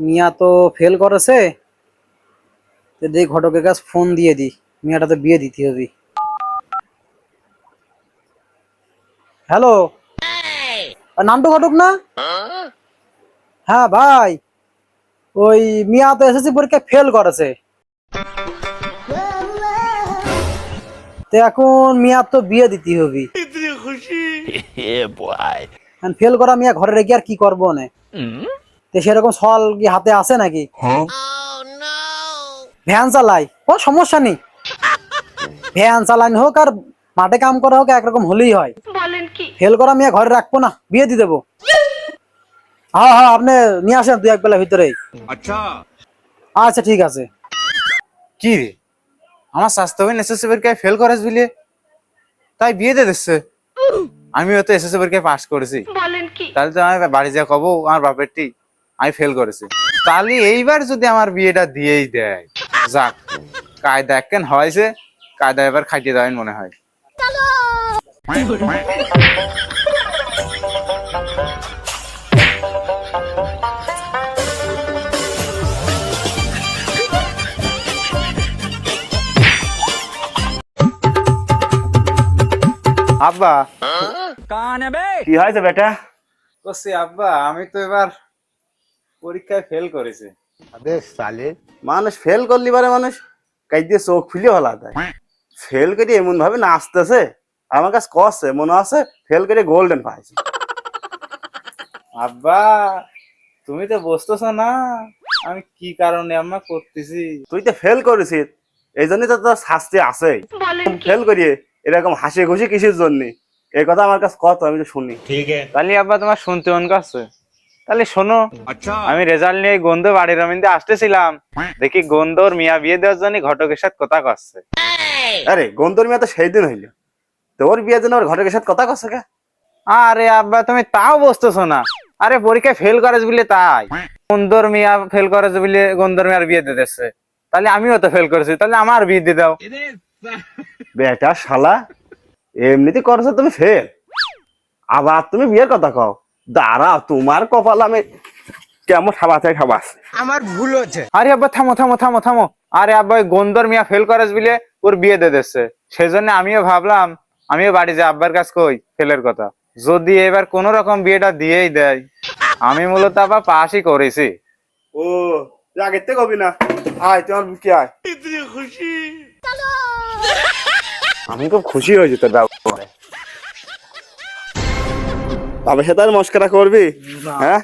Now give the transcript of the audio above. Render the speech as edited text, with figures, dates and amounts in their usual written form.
মিয়া তো ফেল করেছে, দেখি ঘটকের কাছে ফোন দিয়ে দি, মিয়াটা তো বিয়ে দিতে হবে। হ্যালো, নামটা ঘটক না? হ্যাঁ ভাই, ওই মিয়া তো এসএসসি পরীক্ষায় ফেল করেছে, তো এখন মিয়া তো বিয়ে দিতে হবে। ফেল করা মিয়া ঘরে রেখে আর কি করবো না, তো সেরকম সল কি হাতে আছে নাকি? ভ্যান চালাই, ও সমস্যা নেই, ভ্যান চালানি হোক আর মাঠে কাম করা হোক একরকম হলেই হয়। ফেল করা মিয়া ঘরে রাখবো না, বিয়ে দিয়ে দেবো। হ্যাঁ হ্যাঁ, আপনি নিয়ে আসেন দু এক বেলা ভিতরেই। আচ্ছা। আচ্ছা ঠিক আছে। কি রে, আমার স্বাস্থ্য এসএসসি পরীক্ষায় ফেল করেছ বলে তাই বিয়ে দিয়ে দিচ্ছে? আমিও তো এসএসসি পরীক্ষায় পাস করেছি, তাহলে তো আমি বাড়ি যা কব আমার বাপেরটি আমি ফেল করেছি। তাহলে এইবার যদি আমার বিয়েটা দিয়েই দেয়, যাক, কায়দা একখান হয়েছে, কায়দা এবার খাইতে দেওয়াই মনে হয়। আব্বা, কি হয়েছে বেটা? বলছি আব্বা, আমি তো এবার পরীক্ষায় ফেল করেছি। মানুষ ফেল করলি পারে মানুষ কাই দিয়ে চোখ খুলে হলা দেয়। ফেল করে এমন ভাবে নাচতেছে, আমার কাছে কষ্ট মনে আছে ফেল করে গোল্ডেন পাইছে। আব্বা, তুমি তো বুঝতেছ না আমি কি কারণে আম্মা করতেছি। তুই তো ফেল করেছিস, এই জন্যই তো তোর শাস্তি আছে। ফেল করিয়ে এরকম হাসি খুশি কিসের জন্য? এই কথা আমার কাছে কত, আমি তো শুনি। তাহলে আব্বা তোমার শুনতে মন কাছে, তাহলে শোনো। আচ্ছা। আমি রেজাল্ট নিয়ে গন্ধ বাড়ির রমিন্দে আসতেছিলাম, দেখি গন্ধর মিয়া বিয়ে দেওয়ার জন্য ঘটকের সাথে কথা করছে। আরে গন্তর মিয়া তো সেই দিন হইলো, তোর বিয়ের জন্য ওর ঘটকের সাথে কথা কচ্ছে কে? আরে আব্বা, তুমি তাও বুঝতেছো না? আরে পরীক্ষায় ফেল করেছ বলে তাই গন্ধর মিয়া ফেল করেছে বলে গন্ধর মিয়ার বিয়ে দিয়ে দিচ্ছে। তাহলে আমিও তো ফেল করেছি, তাহলে আমার বিয়ে দিয়ে দাও। বেটা শালা, এমনিতে করছো তুমি ফেল, আবার তুমি বিয়ের কথা কও? দাঁড়া, তোমার কপাল আমি কেমন খাবাতে খাবাস। আরে আব্বা, থামো থামো থামো থামো। আরে আব্বা, ওই গন্ধর মিয়া ফেল করেছ বলে ওর বিয়ে দিয়ে দিচ্ছে, সেই জন্য আমিও ভাবলাম আমিও বাড়ি যে আব্বার কাছে কই ফেলের কথা, যদি এবার কোন রকম বিয়েটা দিয়েই দেয়। আমি মূলত আবার পাসই করেছি। ও, তুই আগের থেকে কবি না, আয় তোমার বুকে আয়। আমি খুব খুশি হয়েছি তোর ব্যাপারে। তবে সে তার মস্করা করবি? হ্যাঁ।